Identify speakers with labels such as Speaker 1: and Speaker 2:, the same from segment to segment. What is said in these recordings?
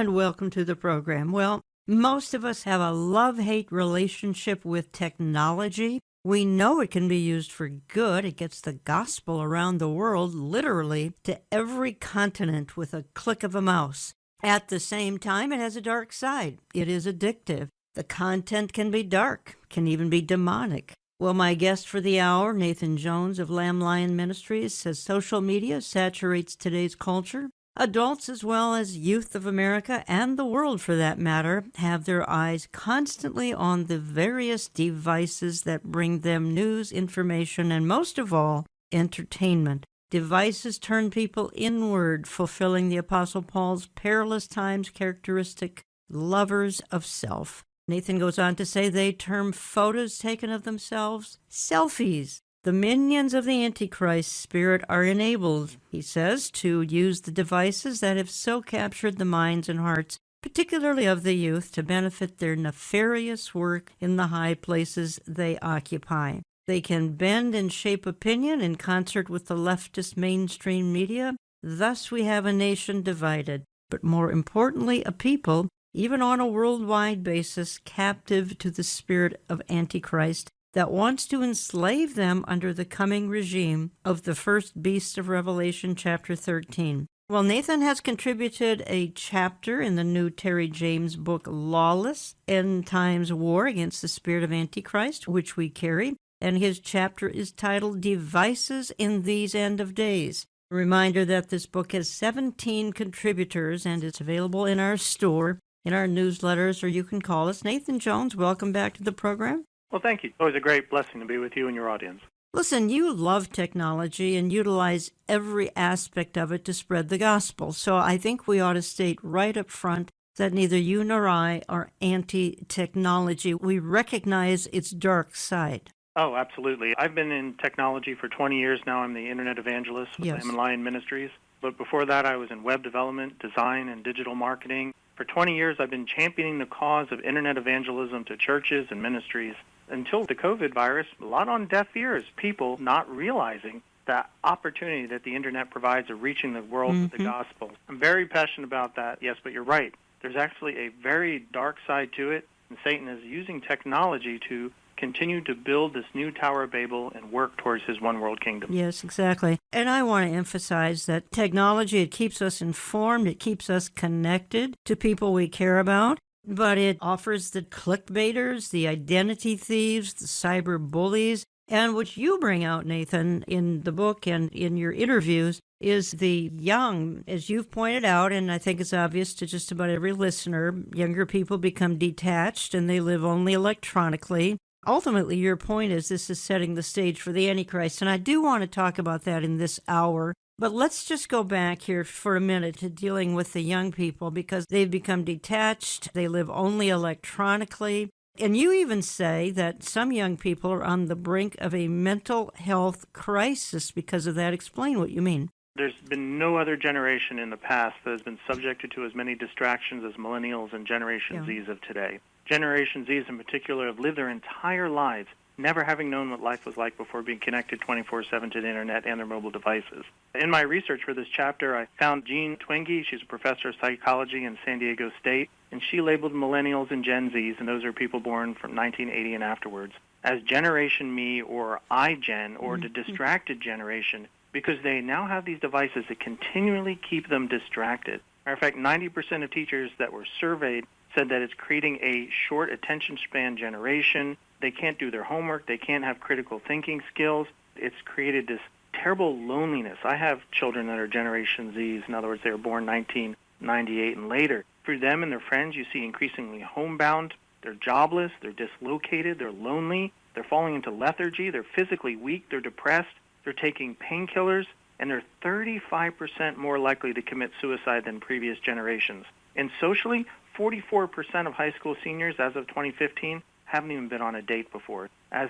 Speaker 1: and welcome to the program. Well, most of us have a love-hate relationship with technology. We know it can be used for good. It gets the gospel around the world, literally, to every continent with a click of a mouse. At the same time, it has a dark side. It is addictive. The content can be dark, can even be demonic. Well, my guest for the hour, Nathan Jones of Lamb Lion Ministries, says social media saturates today's culture. Adults, as well as youth of America and the world for that matter, have their eyes constantly on the various devices that bring them news, information, and most of all, entertainment. Devices turn people inward, fulfilling the Apostle Paul's perilous times characteristic, lovers of self. Nathan goes on to say they term photos taken of themselves selfies. The minions of the Antichrist spirit are enabled, he says, to use the devices that have so captured the minds and hearts, particularly of the youth, to benefit their nefarious work in the high places they occupy. They can bend and shape opinion in concert with the leftist mainstream media. Thus we have a nation divided, but more importantly, a people, even on a worldwide basis, captive to the spirit of Antichrist that wants to enslave them under the coming regime of the first beast of Revelation chapter 13. Well, Nathan has contributed a chapter in the new Terry James book, Lawless, End Times War Against the Spirit of Antichrist, which we carry, and his chapter is titled Devices in These End of Days. A reminder that this book has 17 contributors, and it's available in our store, in our newsletters, or you can call us. Nathan Jones, welcome back to the program.
Speaker 2: Well, thank you. It's always a great blessing to be with you and your audience.
Speaker 1: Listen, you love technology and utilize every aspect of it to spread the gospel. So I think we ought to state right up front that neither you nor I are anti-technology. We recognize its dark side.
Speaker 2: Oh, absolutely. I've been in technology for 20 years now. I'm the Internet Evangelist with
Speaker 1: Yes.
Speaker 2: Lamb Lion Ministries. But before that, I was in web development, design, and digital marketing. For 20 years, I've been championing the cause of Internet evangelism to churches and ministries. Until the COVID virus, a lot on deaf ears, people not realizing the opportunity that the Internet provides of reaching the world with the gospel. I'm very passionate about that, yes, but you're right. There's actually a very dark side to it, and Satan is using technology to continue to build this new Tower of Babel and work towards his one world kingdom.
Speaker 1: Yes, exactly. And I want to emphasize that technology, it keeps us informed, it keeps us connected to people we care about, but it offers the clickbaiters, the identity thieves, the cyber bullies, and what you bring out, Nathan, in the book and in your interviews is the young, as you've pointed out, and I think it's obvious to just about every listener, younger people become detached and they live only electronically. Ultimately, your point is this is setting the stage for the Antichrist, and I do want to talk about that in this hour. But let's just go back here for a minute to dealing with the young people because they've become detached. They live only electronically. And you even say that some young people are on the brink of a mental health crisis because of that. Explain what you mean.
Speaker 2: There's been no other generation in the past that has been subjected to as many distractions as millennials and Generation Zs of today. Generation Zs in particular have lived their entire lives never having known what life was like before being connected 24/7 to the Internet and their mobile devices. In my research for this chapter, I found Jean Twenge. She's a professor of psychology in San Diego State, and she labeled millennials and Gen Zs, and those are people born from 1980 and afterwards, as Generation Me or iGen or the distracted generation because they now have these devices that continually keep them distracted. Matter of fact, 90% of teachers that were surveyed said that it's creating a short attention span generation. They can't do their homework. They can't have critical thinking skills. It's created this terrible loneliness. I have children that are Generation Zs. In other words, they were born 1998 and later. For them and their friends, you see increasingly homebound. They're jobless. They're dislocated. They're lonely. They're falling into lethargy. They're physically weak. They're depressed. They're taking painkillers. And they're 35% more likely to commit suicide than previous generations. And socially, 44% of high school seniors as of 2015 haven't even been on a date before. As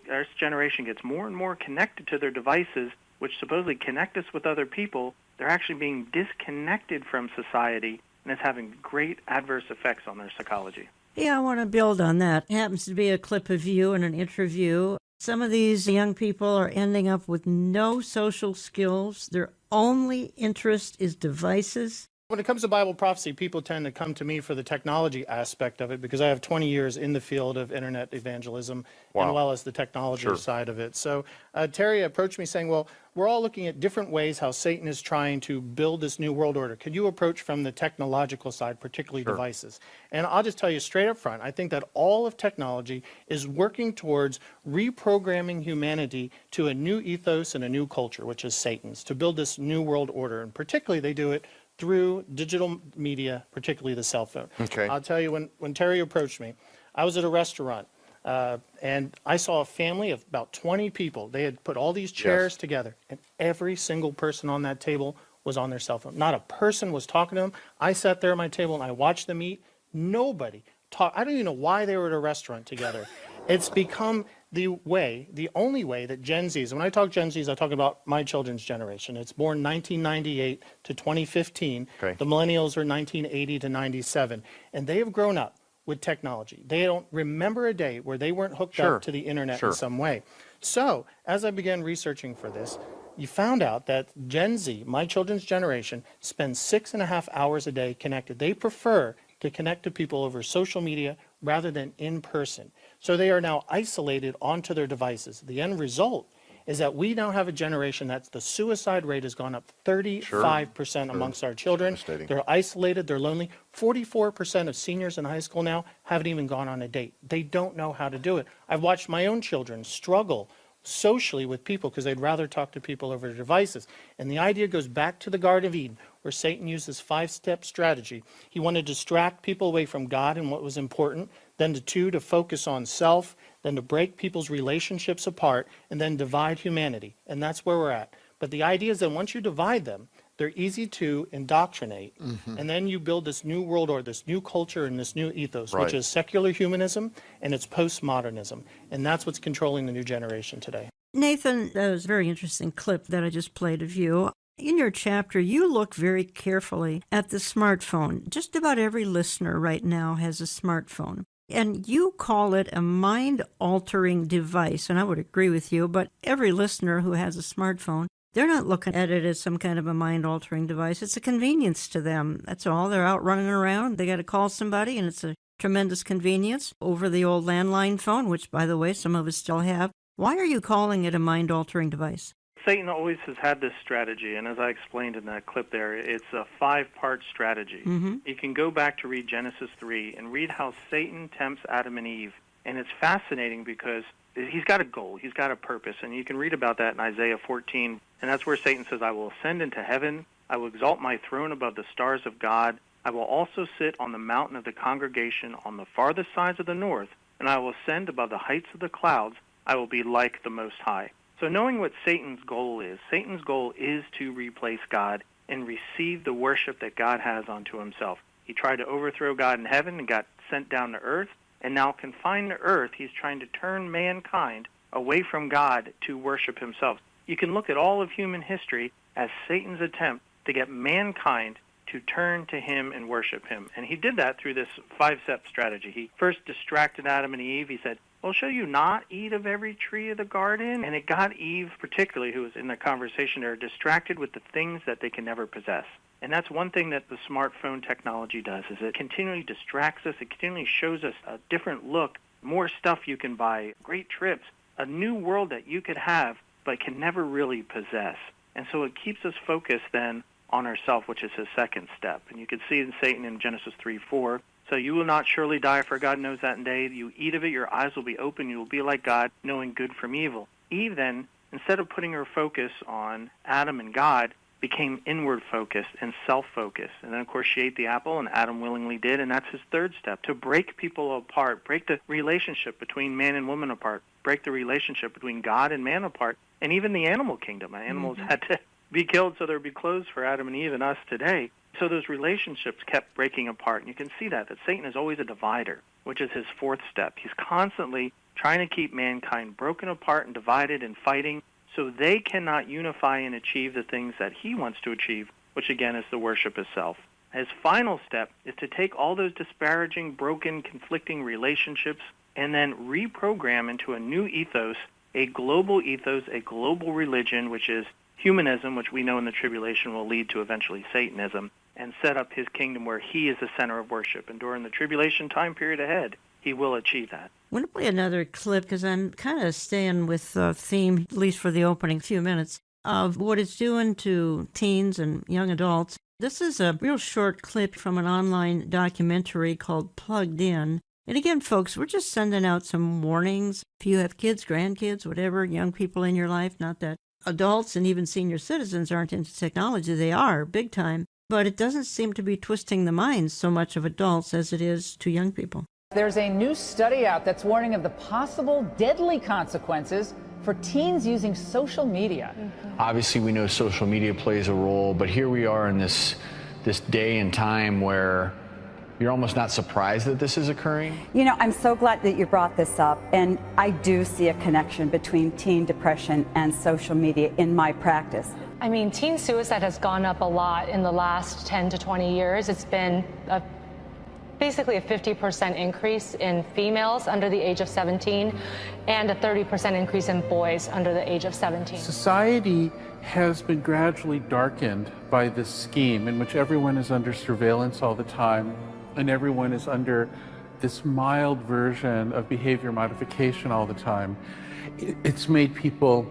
Speaker 2: our generation gets more and more connected to their devices, which supposedly connect us with other people, they're actually being disconnected from society, and it's having great adverse effects on their psychology.
Speaker 1: Yeah, I want to build on that. It happens to be a clip of you in an interview. Some of these young people are ending up with no social skills. Their only interest is devices.
Speaker 3: When it comes to Bible prophecy, people tend to come to me for the technology aspect of it because I have 20 years in the field of internet evangelism
Speaker 4: Wow.
Speaker 3: as well as the technology
Speaker 4: Sure.
Speaker 3: side of it. So Terry approached me saying, well, we're all looking at different ways how Satan is trying to build this new world order. Could you approach from the technological side, particularly
Speaker 4: Sure.
Speaker 3: devices? And I'll just tell you straight up front, I think that all of technology is working towards reprogramming humanity to a new ethos and a new culture, which is Satan's, to build this new world order. And particularly they do it through digital media, particularly the cell phone.
Speaker 4: Okay.
Speaker 3: I'll tell you, when Terry approached me, I was at a restaurant, and I saw a family of about 20 people. They had put all these chairs
Speaker 4: Yes.
Speaker 3: together, and every single person on that table was on their cell phone. Not a person was talking to them. I sat there at my table, and I watched them eat. Nobody talked. I don't even know why they were at a restaurant together. It's become the only way that Gen Zs, when I talk Gen Zs, I talk about my children's generation. It's born 1998 to 2015.
Speaker 4: Okay.
Speaker 3: The millennials are 1980 to 97. And they have grown up with technology. They don't remember a day where they weren't hooked
Speaker 4: Sure.
Speaker 3: up to the internet
Speaker 4: Sure.
Speaker 3: in some way. So, as I began researching for this, you found out that Gen Z, my children's generation, spends 6.5 hours a day connected. They prefer to connect to people over social media rather than in person. So they are now isolated onto their devices. The end result is that we now have a generation that's the suicide rate has gone up 35% amongst our children.
Speaker 4: Devastating.
Speaker 3: They're isolated, they're lonely. 44% of seniors in high school now haven't even gone on a date. They don't know how to do it. I've watched my own children struggle socially with people because they'd rather talk to people over their devices. And the idea goes back to the Garden of Eden, where Satan used this 5-step strategy. He wanted to distract people away from God and what was important, then to focus on self, then to break people's relationships apart, and then divide humanity. And that's where we're at. But the idea is that once you divide them, they're easy to indoctrinate. And then you build this new world order, this new culture, and this new ethos,
Speaker 4: Right.
Speaker 3: which is secular humanism and it's postmodernism. And that's what's controlling the new generation today.
Speaker 1: Nathan, that was a very interesting clip that I just played of you. In your chapter, you look very carefully at the smartphone. Just about every listener right now has a smartphone. And you call it a mind-altering device, and I would agree with you, but every listener who has a smartphone, they're not looking at it as some kind of a mind-altering device. It's a convenience to them. That's all. They're out running around. They got to call somebody, and it's a tremendous convenience over the old landline phone, which, by the way, some of us still have. Why are you calling it a mind-altering device?
Speaker 2: Satan always has had this strategy, and as I explained in that clip there, it's a 5-part strategy. You can go back to read Genesis 3 and read how Satan tempts Adam and Eve, and it's fascinating because he's got a goal, he's got a purpose, and you can read about that in Isaiah 14, and that's where Satan says, I will ascend into heaven, I will exalt my throne above the stars of God, I will also sit on the mountain of the congregation on the farthest sides of the north, and I will ascend above the heights of the clouds, I will be like the Most High. So knowing what Satan's goal is to replace God and receive the worship that God has unto himself. He tried to overthrow God in heaven and got sent down to earth, and now confined to earth, he's trying to turn mankind away from God to worship himself. You can look at all of human history as Satan's attempt to get mankind to turn to him and worship him. And he did that through this 5-step strategy. He first distracted Adam and Eve. He said, well, shall you not eat of every tree of the garden? And it got Eve, particularly, who was in the conversation there, distracted with the things that they can never possess. And that's one thing that the smartphone technology does, is it continually distracts us. It continually shows us a different look, more stuff you can buy, great trips, a new world that you could have but can never really possess. And so it keeps us focused then on ourselves, which is his second step. And you can see in Satan in Genesis 3:4, so you will not surely die, for God knows that in day you eat of it, your eyes will be open, you will be like God, knowing good from evil. Eve then, instead of putting her focus on Adam and God, became inward-focused and self-focused. And then, of course, she ate the apple, and Adam willingly did, and that's his third step, to break people apart, break the relationship between man and woman apart, break the relationship between God and man apart, and even the animal kingdom. Animals had to be killed so there would be clothes for Adam and Eve and us today. So those relationships kept breaking apart. And you can see that Satan is always a divider, which is his fourth step. He's constantly trying to keep mankind broken apart and divided and fighting so they cannot unify and achieve the things that he wants to achieve, which again is the worship of self. His final step is to take all those disparaging, broken, conflicting relationships and then reprogram into a new ethos, a global religion, which is humanism, which we know in the tribulation will lead to eventually Satanism. and set up his kingdom where he is the center of worship. And during the tribulation time period ahead, he will achieve that.
Speaker 1: I want to play another clip because I'm kind of staying with the theme, at least for the opening few minutes, of what it's doing to teens and young adults. This is a real short clip from an online documentary called Plugged In. And again, folks, we're just sending out some warnings. If you have kids, grandkids, whatever, young people in your life, not that adults and even senior citizens aren't into technology. They are, big time. But it doesn't seem to be twisting the minds so much of adults as it is to young people.
Speaker 4: There's a new study out that's warning of the possible deadly consequences for teens using social media.
Speaker 5: Obviously, we know social media plays a role, but here we are in this day and time where you're almost not surprised that this is occurring.
Speaker 6: You know, I'm so glad that you brought this up, and I do see a connection between teen depression and social media in my practice.
Speaker 7: I mean, teen suicide has gone up a lot in the last 10 to 20 years. It's been basically a 50% increase in females under the age of 17 and a 30% increase in boys under the age of 17.
Speaker 8: Society has been gradually darkened by this scheme in which everyone is under surveillance all the time and everyone is under this mild version of behavior modification all the time. It's made people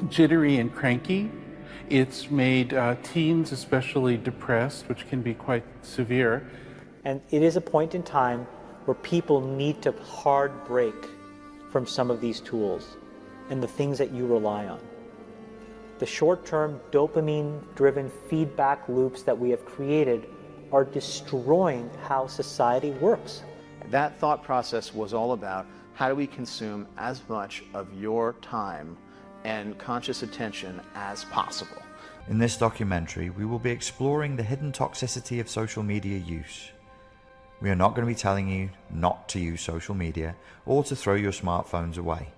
Speaker 8: jittery and cranky. It's made teens especially depressed, which can be quite severe.
Speaker 9: And it is a point in time where people need to hard break from some of these tools and the things that you rely on. The short-term dopamine-driven feedback loops that we have created are destroying how society works.
Speaker 10: That thought process was all about how do we consume as much of your time and conscious attention as possible.
Speaker 11: In this documentary, we will be exploring the hidden toxicity of social media use. We are not going to be telling you not to use social media or to throw your smartphones away,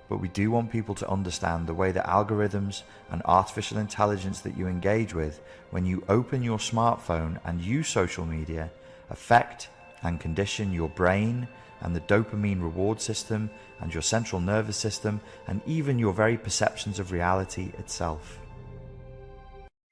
Speaker 11: but we do want people to understand the way that algorithms and artificial intelligence that you engage with when you open your smartphone and use social media affect and condition your brain and the dopamine reward system and your central nervous system and even your very perceptions of reality itself.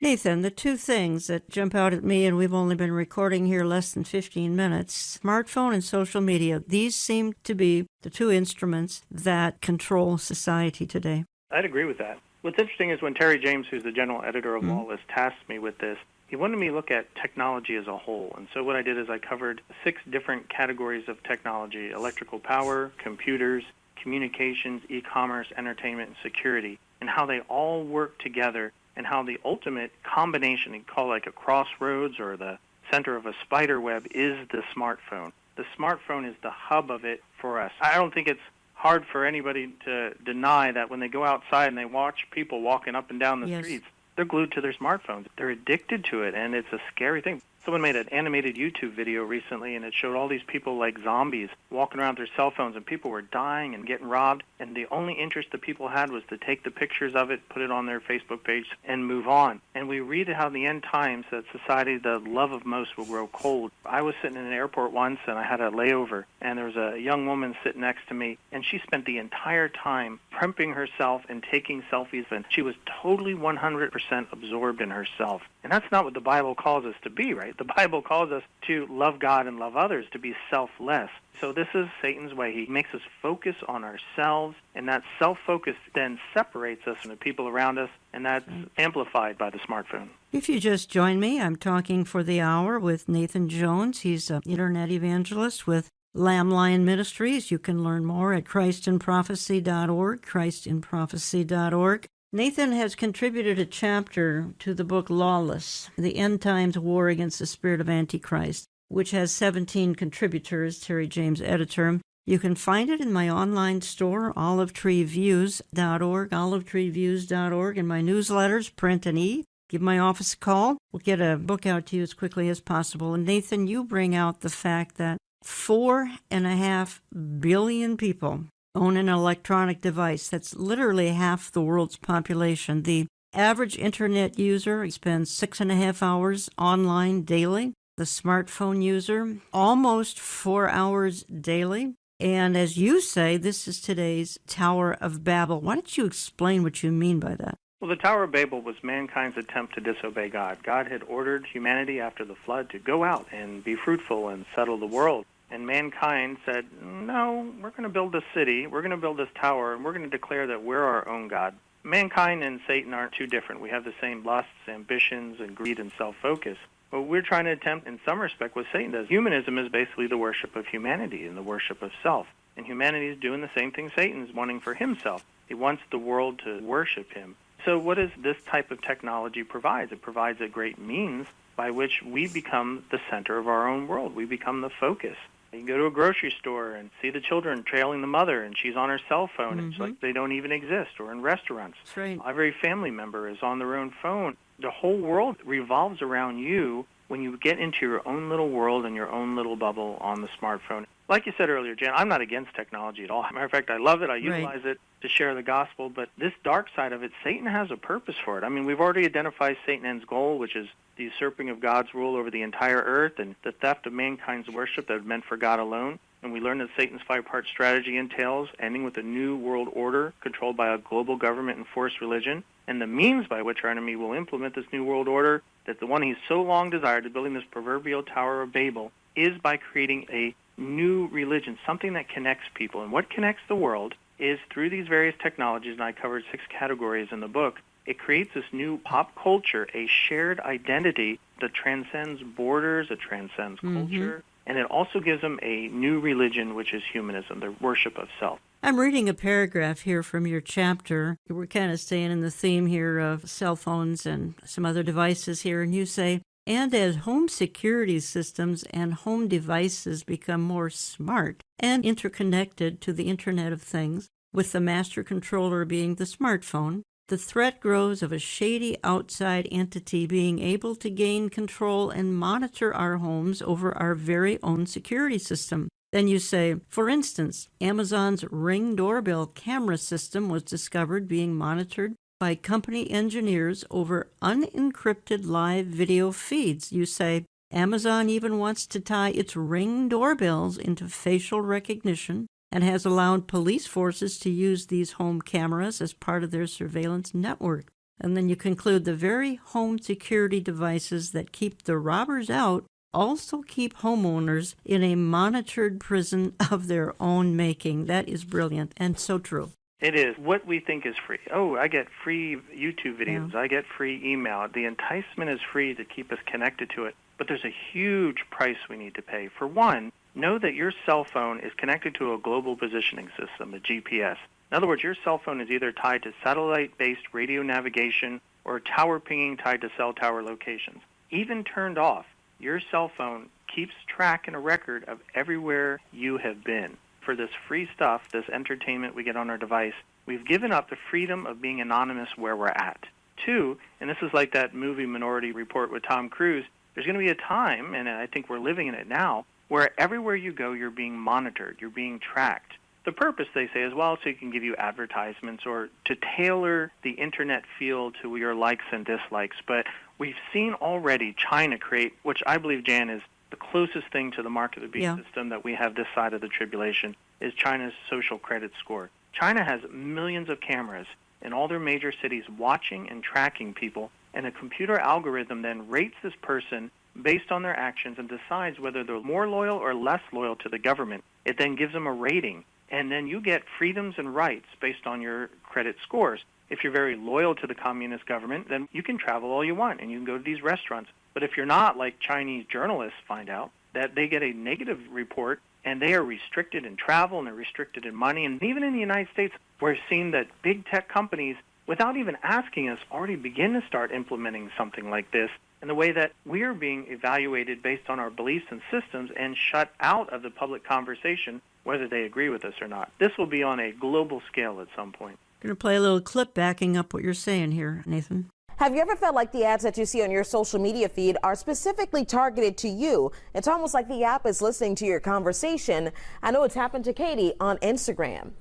Speaker 1: Nathan, the two things that jump out at me, and we've only been recording here less than 15 minutes, smartphone and social media, these seem to be the two instruments that control society today.
Speaker 2: I'd agree with that. What's interesting is when Terry James, who's the general editor of Lawless, tasked me with this, he wanted me to look at technology as a whole. And so what I did is I covered 6 different categories of technology: electrical power, computers, communications, e-commerce, entertainment, and security, and how they all work together and how the ultimate combination, you call like a crossroads or the center of a spider web, is the smartphone. The smartphone is the hub of it for us. I don't think it's hard for anybody to deny that when they go outside and they watch people walking up and down the streets, they're glued to their smartphones. They're addicted to it, and it's a scary thing. Someone made an animated YouTube video recently, and it showed all these people like zombies walking around with their cell phones, and people were dying and getting robbed, and the only interest the people had was to take the pictures of it, put it on their Facebook page, and move on. And we read how in the end times that society, the love of most, will grow cold. I was sitting in an airport once, and I had a layover, and there was a young woman sitting next to me, and she spent the entire time prepping herself and taking selfies, and she was totally 100% absorbed in herself. And that's not what the Bible calls us to be, right? The Bible calls us to love God and love others, to be selfless. So this is Satan's way. He makes us focus on ourselves, and that self-focus then separates us from the people around us, and that's amplified by the smartphone.
Speaker 1: If you just joined me, I'm talking for the hour with Nathan Jones. He's an internet evangelist with Lamb Lion Ministries. You can learn more at christinprophecy.org, christinprophecy.org. Nathan has contributed a chapter to the book Lawless, The End Times War Against the Spirit of Antichrist, which has 17 contributors, Terry James, editor. You can find it in my online store, olivetreeviews.org, olivetreeviews.org, and my newsletters, print and e. Give my office a call. We'll get a book out to you as quickly as possible. And Nathan, you bring out the fact that 4.5 billion people own an electronic device. That's literally half the world's population. The average internet user spends 6.5 hours online daily. The smartphone user, almost 4 hours daily. And as you say, this is today's Tower of Babel. Why don't you explain what you mean by that?
Speaker 2: Well, the Tower of Babel was mankind's attempt to disobey God. God had ordered humanity after the flood to go out and be fruitful and settle the world. And mankind said, no, we're going to build this city, we're going to build this tower, and we're going to declare that we're our own God. Mankind and Satan aren't too different. We have the same lusts, ambitions, and greed and self-focus. What we're trying to attempt in some respect what Satan does. Humanism is basically the worship of humanity and the worship of self. And humanity is doing the same thing Satan's wanting for himself. He wants the world to worship him. So what does this type of technology provide? It provides a great means by which we become the center of our own world. We become the focus. You can go to a grocery store and see the children trailing the mother, and she's on her cell phone. It's like they don't even exist. Or in restaurants,
Speaker 1: That's right.
Speaker 2: Every family member is on their own phone. The whole world revolves around you when you get into your own little world and your own little bubble on the smartphone. Like you said earlier, Jan, I'm not against technology at all. As a matter of fact, I love it. I utilize it to share the gospel. But this dark side of it, Satan has a purpose for it. I mean, we've already identified Satan's goal, which is the usurping of God's rule over the entire earth and the theft of mankind's worship that is meant for God alone. And we learned that Satan's five-part strategy entails ending with a new world order controlled by a global government and forced religion. And the means by which our enemy will implement this new world order, that the one he's so long desired, to building this proverbial Tower of Babel, is by creating a new religion, something that connects people. And what connects the world is through these various technologies, and I covered 6 categories in the book. It creates this new pop culture, a shared identity that transcends borders, it transcends culture, and it also gives them a new religion, which is humanism, the worship of self.
Speaker 1: I'm reading a paragraph here from your chapter. We're kind of staying in the theme here of cell phones and some other devices here, and you say, and as home security systems and home devices become more smart and interconnected to the Internet of Things, with the master controller being the smartphone, the threat grows of a shady outside entity being able to gain control and monitor our homes over our very own security system. Then you say, for instance, Amazon's Ring doorbell camera system was discovered being monitored by company engineers over unencrypted live video feeds. You say, Amazon even wants to tie its Ring doorbells into facial recognition and has allowed police forces to use these home cameras as part of their surveillance network. And then you conclude the very home security devices that keep the robbers out also keep homeowners in a monitored prison of their own making. That is brilliant and so true.
Speaker 2: It is. What we think is free. Oh, I get free YouTube videos. I get free email. The enticement is free to keep us connected to it. But there's a huge price we need to pay. For one, know that your cell phone is connected to a global positioning system, a GPS. In other words, your cell phone is either tied to satellite-based radio navigation or tower pinging tied to cell tower locations. Even turned off, your cell phone keeps track and a record of everywhere you have been. For this free stuff, this entertainment we get on our device, we've given up the freedom of being anonymous where we're at. 2, and this is like that movie Minority Report with Tom Cruise, there's going to be a time, and I think we're living in it now, where everywhere you go, you're being monitored, you're being tracked. The purpose, they say, is, well, so you can give you advertisements or to tailor the Internet feel to your likes and dislikes. But we've seen already China create, which I believe, Jan, is the closest thing to the mark of the beast system that we have this side of the tribulation, is China's social credit score. China has millions of cameras in all their major cities watching and tracking people, and a computer algorithm then rates this person based on their actions and decides whether they're more loyal or less loyal to the government. It then gives them a rating, and then you get freedoms and rights based on your credit scores. If you're very loyal to the communist government, then you can travel all you want and you can go to these restaurants. But if you're not, like Chinese journalists find out, that they get a negative report and they are restricted in travel and they're restricted in money. And even in the United States, we're seeing that big tech companies, without even asking us, already begin to start implementing something like this in the way that we're being evaluated based on our beliefs and systems and shut out of the public conversation, whether they agree with us or not. This will be on a global scale at some point.
Speaker 1: I'm going to play a little clip backing up what you're saying here, Nathan.
Speaker 12: Have you ever felt like the ads that you see on your social media feed are specifically targeted to you? It's almost like the app is listening to your conversation. I know it's happened to Katie on Instagram.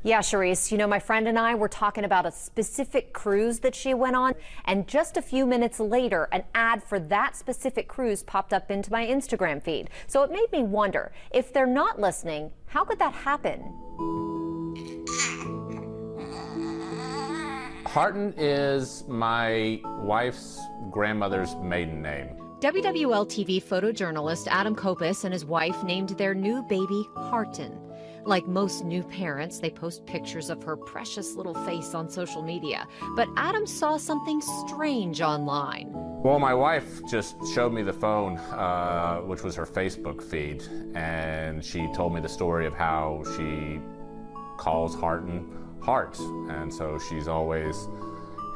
Speaker 13: Yeah, Charisse, you know, my friend and I were talking about a specific cruise that she went on, and just a few minutes later, an ad for that specific cruise popped up into my Instagram feed. So it made me wonder, if they're not listening, how could that happen?
Speaker 14: Harton is my wife's grandmother's maiden name.
Speaker 13: WWL TV photojournalist Adam Kopis and his wife named their new baby Harton. Like most new parents, they post pictures of her precious little face on social media. But Adam saw something strange online.
Speaker 14: Well, my wife just showed me the phone, which was her Facebook feed, and she told me the story of how she calls Harton Hart. And so she's always,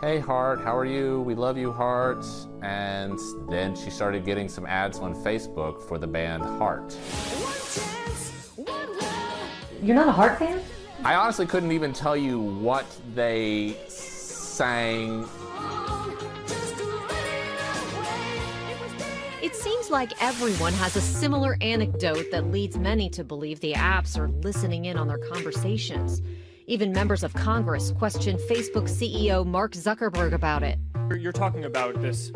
Speaker 14: "Hey Hart, how are you? We love you, Hart." And then she started getting some ads on Facebook for the band Heart.
Speaker 13: You're not a Heart fan?
Speaker 14: I honestly couldn't even tell you what they sang.
Speaker 13: It seems like everyone has a similar anecdote that leads many to believe the apps are listening in on their conversations. Even members of Congress questioned Facebook CEO Mark Zuckerberg about it.
Speaker 15: You're talking about this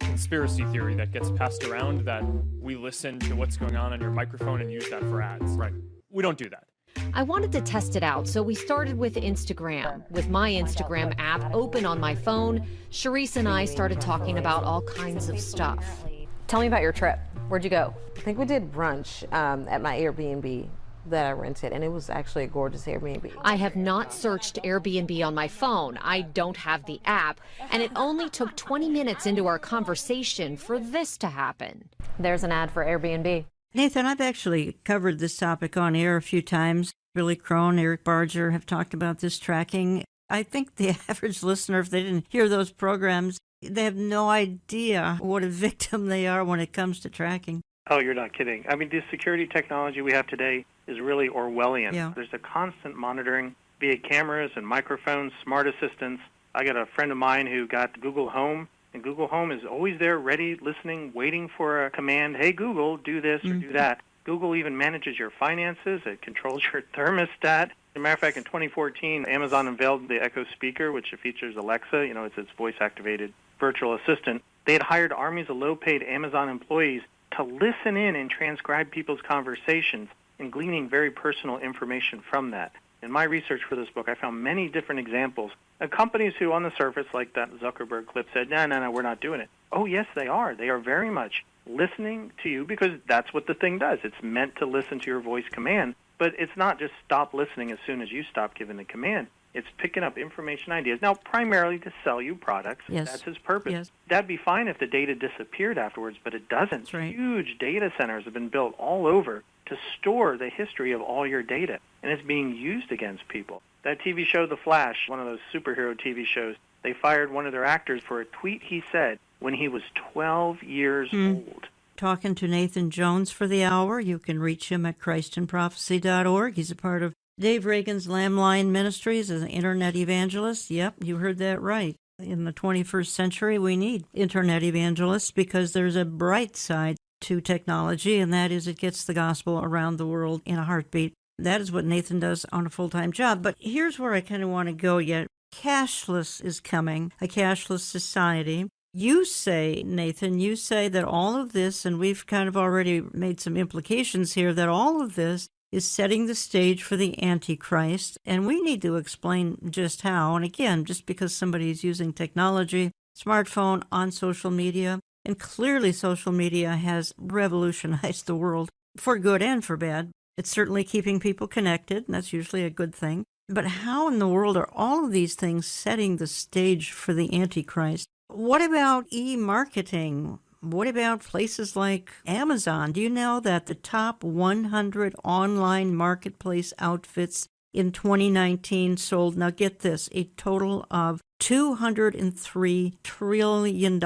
Speaker 15: conspiracy theory that gets passed around that we listen to what's going on your microphone and use that for ads. Right. We don't do that.
Speaker 13: I wanted to test it out, so we started with Instagram. With my Instagram app open on my phone, Charisse and I started talking about all kinds of stuff. Tell me about your trip. Where'd you go?
Speaker 12: I think we did brunch at my Airbnb that I rented, and it was actually a gorgeous Airbnb.
Speaker 13: I have not searched Airbnb on my phone. I don't have the app, and it only took 20 minutes into our conversation for this to happen. There's an ad for Airbnb.
Speaker 1: Nathan, I've actually covered this topic on air a few times. Billy Crone, Eric Barger have talked about this tracking. I think the average listener, if they didn't hear those programs, they have no idea what a victim they are when it comes to tracking.
Speaker 2: Oh, you're not kidding. I mean, the security technology we have today is really Orwellian.
Speaker 1: Yeah.
Speaker 2: There's a constant monitoring via cameras and microphones, smart assistants. I got a friend of mine who got Google Home, and Google Home is always there, ready, listening, waiting for a command. Hey, Google, do this or do that. Google even manages your finances. It controls your thermostat. As a matter of fact, in 2014, Amazon unveiled the Echo speaker, which features Alexa. It's its voice-activated virtual assistant. They had hired armies of low-paid Amazon employees to listen in and transcribe people's conversations and gleaning very personal information from that. In my research for this book, I found many different examples of companies who, on the surface, like that Zuckerberg clip, said, no, we're not doing it. Oh, yes, they are. They are very much listening to you because that's what the thing does. It's meant to listen to your voice command, but it's not just stop listening as soon as you stop giving the command. It's picking up information ideas. Now, primarily to sell you products.
Speaker 1: Yes.
Speaker 2: That's his purpose.
Speaker 1: Yes.
Speaker 2: That'd be fine if the data disappeared afterwards, but it doesn't.
Speaker 1: That's right.
Speaker 2: Huge data centers have been built all over to store the history of all your data, and it's being used against people. That TV show, The Flash, one of those superhero TV shows, they fired one of their actors for a tweet he said when he was 12 years old.
Speaker 1: Talking to Nathan Jones for the hour. You can reach him at christandprophecy.org. He's a part of Dave Reagan's Lamb Lion Ministries as an internet evangelist. Yep, you heard that right. In the 21st century, we need internet evangelists because there's a bright side to technology, and that is it gets the gospel around the world in a heartbeat. That is what Nathan does on a full-time job. But here's where I kind of want to go yet. Cashless is coming, a cashless society. You say, Nathan, you say that all of this, and we've kind of already made some implications here, that all of this is setting the stage for the Antichrist, and we need to explain just how. And again, just because somebody is using technology, smartphone, on social media, and clearly social media has revolutionized the world for good and for bad. It's certainly keeping people connected, and that's usually a good thing. But how in the world are all of these things setting the stage for the Antichrist? What about e-marketing? What about places like Amazon? Do you know that the top 100 online marketplace outfits in 2019 sold, now get this, a total of $203 trillion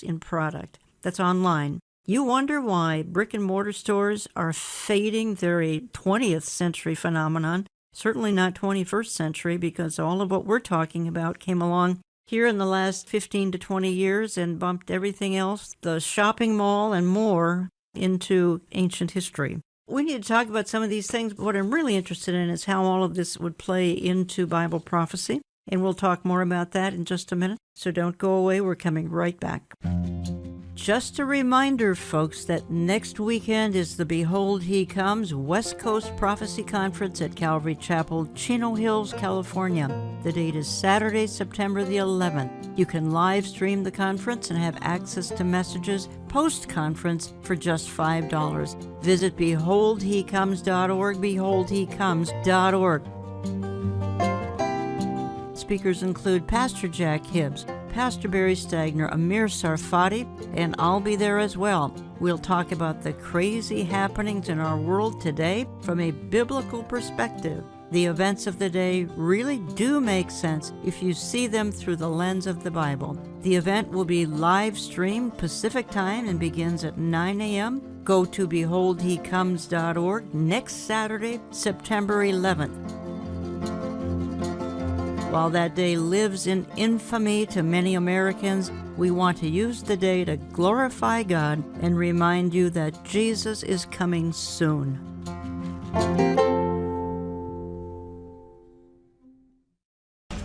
Speaker 1: in product? That's online. You wonder why brick and mortar stores are fading. They're a 20th century phenomenon, certainly not 21st century, because all of what we're talking about came along here in the last 15 to 20 years and bumped everything else, the shopping mall and more, into ancient history. We need to talk about some of these things. What I'm really interested in is how all of this would play into Bible prophecy, and we'll talk more about that in just a minute. So don't go away. We're coming right back. Just a reminder, folks, that next weekend is the Behold He Comes West Coast Prophecy Conference at Calvary Chapel, Chino Hills, California. The date is Saturday, September the 11th. You can live stream the conference and have access to messages post-conference for just $5. Visit beholdhecomes.org, beholdhecomes.org. Speakers include Pastor Jack Hibbs, Pastor Barry Stagner, Amir Sarfati, and I'll be there as well. We'll talk about the crazy happenings in our world today from a biblical perspective. The events of the day really do make sense if you see them through the lens of the Bible. The event will be live streamed Pacific time and begins at 9 a.m. Go to beholdhecomes.org next Saturday, September 11th. While that day lives in infamy to many Americans, we want to use the day to glorify God and remind you that Jesus is coming soon.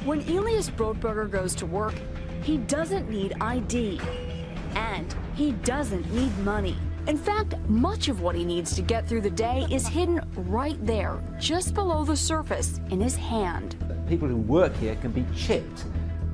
Speaker 16: When Elias Brotberger goes to work, he doesn't need ID, and he doesn't need money. In fact, much of what he needs to get through the day is hidden right there, just below the surface, in his hand.
Speaker 17: People who work here can be chipped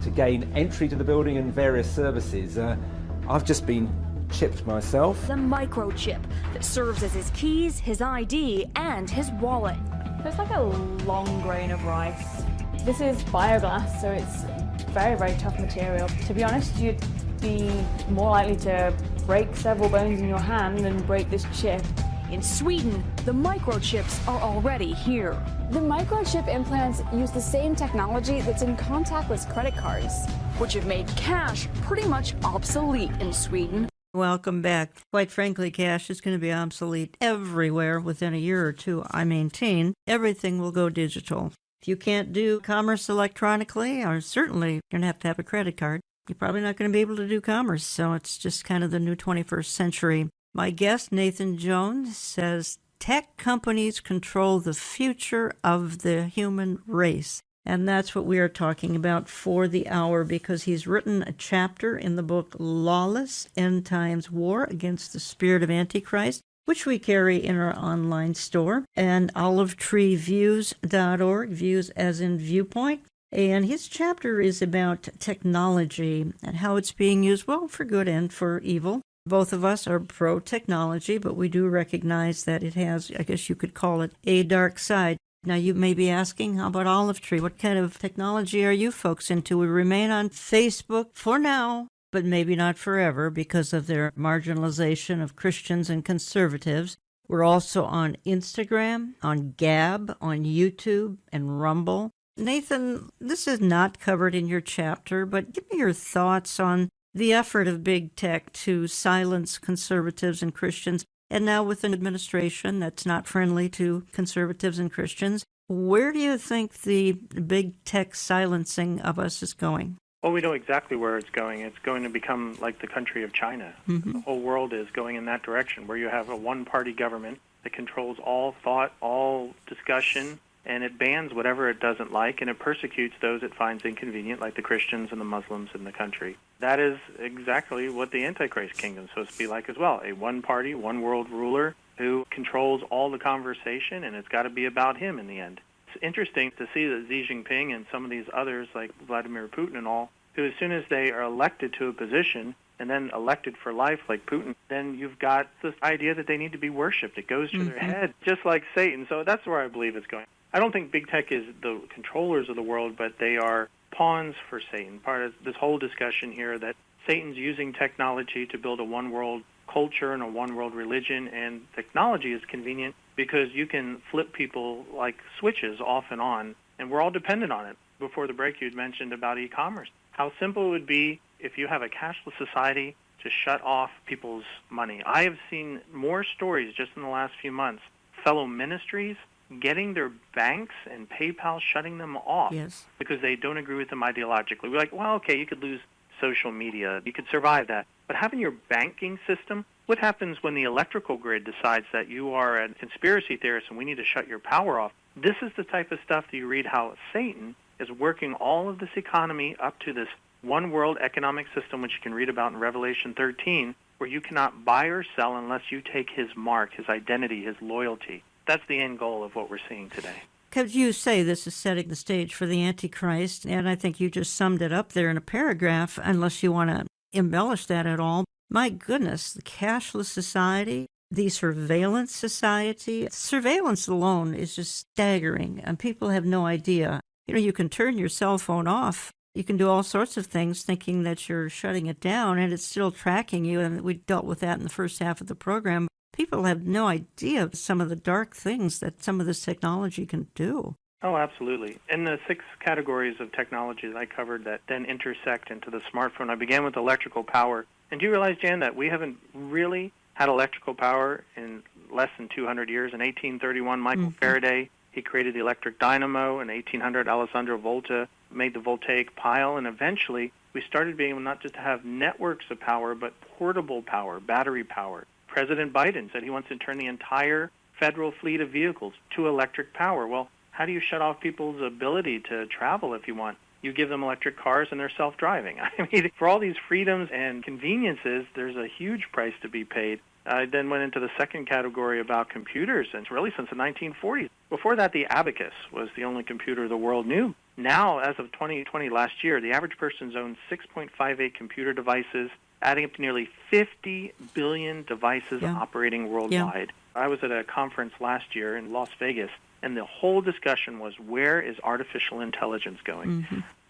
Speaker 17: to gain entry to the building and various services. I've just been chipped myself.
Speaker 16: The microchip that serves as his keys, his ID, and his wallet.
Speaker 18: It's like a long grain of rice. This is bioglass, so it's very, very tough material. To be honest, you'd be more likely to break several bones in your hand than break this chip.
Speaker 16: In Sweden, the microchips are already here.
Speaker 19: The microchip implants use the same technology that's in contactless credit cards,
Speaker 16: which have made cash pretty much obsolete in Sweden.
Speaker 1: Welcome back. Quite frankly, cash is going to be obsolete everywhere within a year or two. I maintain everything will go digital. If you can't do commerce electronically, or certainly you're going to have a credit card, you're probably not going to be able to do commerce. So it's just kind of the new 21st century. My guest, Nathan Jones, says tech companies control the future of the human race. And that's what we are talking about for the hour, because he's written a chapter in the book Lawless End Times War Against the Spirit of Antichrist, which we carry in our online store, and olivetreeviews.org, views as in viewpoint. And his chapter is about technology and how it's being used, well, for good and for evil. Both of us are pro-technology, but we do recognize that it has, I guess you could call it, a dark side. Now, you may be asking, how about Olive Tree? What kind of technology are you folks into? We remain on Facebook for now, but maybe not forever because of their marginalization of Christians and conservatives. We're also on Instagram, on Gab, on YouTube, and Rumble. Nathan, this is not covered in your chapter, but give me your thoughts on the effort of big tech to silence conservatives and Christians, and now with an administration that's not friendly to conservatives and Christians. Where do you think the big tech silencing of us is going?
Speaker 2: Well, we know exactly where it's going. It's going to become like the country of China.
Speaker 1: Mm-hmm.
Speaker 2: The whole world is going in that direction, where you have a one-party government that controls all thought, all discussion, and it bans whatever it doesn't like, and it persecutes those it finds inconvenient, like the Christians and the Muslims in the country. That is exactly what the Antichrist kingdom is supposed to be like as well, a one-party, one-world ruler who controls all the conversation, and it's got to be about him in the end. It's interesting to see that Xi Jinping and some of these others, like Vladimir Putin and all, who as soon as they are elected to a position and then elected for life like Putin, then you've got this idea that they need to be worshipped. It goes to their head, just like Satan. So that's where I believe it's going. I don't think big tech is the controllers of the world, but they are pawns for Satan. Part of this whole discussion here that Satan's using technology to build a one-world culture and a one-world religion, and technology is convenient because you can flip people like switches off and on, and we're all dependent on it. Before the break, you'd mentioned about e-commerce. How simple it would be if you have a cashless society to shut off people's money. I have seen more stories just in the last few months, fellow ministries getting their banks and PayPal shutting them off because they don't agree with them ideologically. We're like, well, okay, you could lose social media. You could survive that. But having your banking system, what happens when the electrical grid decides that you are a conspiracy theorist and we need to shut your power off? This is the type of stuff that you read how Satan is working all of this economy up to this one world economic system, which you can read about in Revelation 13, where you cannot buy or sell unless you take his mark, his identity, his loyalty. That's the end goal of what we're seeing today.
Speaker 1: Because you say this is setting the stage for the Antichrist, and I think you just summed it up there in a paragraph, unless you want to embellish that at all. My goodness, the cashless society, the surveillance society. Surveillance alone is just staggering, and people have no idea. You can turn your cell phone off. You can do all sorts of things thinking that you're shutting it down, and it's still tracking you, and we dealt with that in the first half of the program. People have no idea of some of the dark things that some of this technology can do.
Speaker 2: Oh, absolutely. In the 6 categories of technology that I covered that then intersect into the smartphone, I began with electrical power. And do you realize, Jan, that we haven't really had electrical power in less than 200 years? In 1831, Michael Faraday, he created the electric dynamo. In 1800, Alessandro Volta made the voltaic pile. And eventually, we started being able not just to have networks of power, but portable power, battery power. President Biden said he wants to turn the entire federal fleet of vehicles to electric power. Well, how do you shut off people's ability to travel if you want? You give them electric cars and they're self-driving. I mean, for all these freedoms and conveniences, there's a huge price to be paid. I then went into the second category about computers, and really since the 1940s. Before that, the abacus was the only computer the world knew. Now, as of 2020, last year, the average person's owned 6.58 computer devices, adding up to nearly 50 billion devices operating worldwide. I was at a conference last year in Las Vegas, and the whole discussion was, where is artificial intelligence going?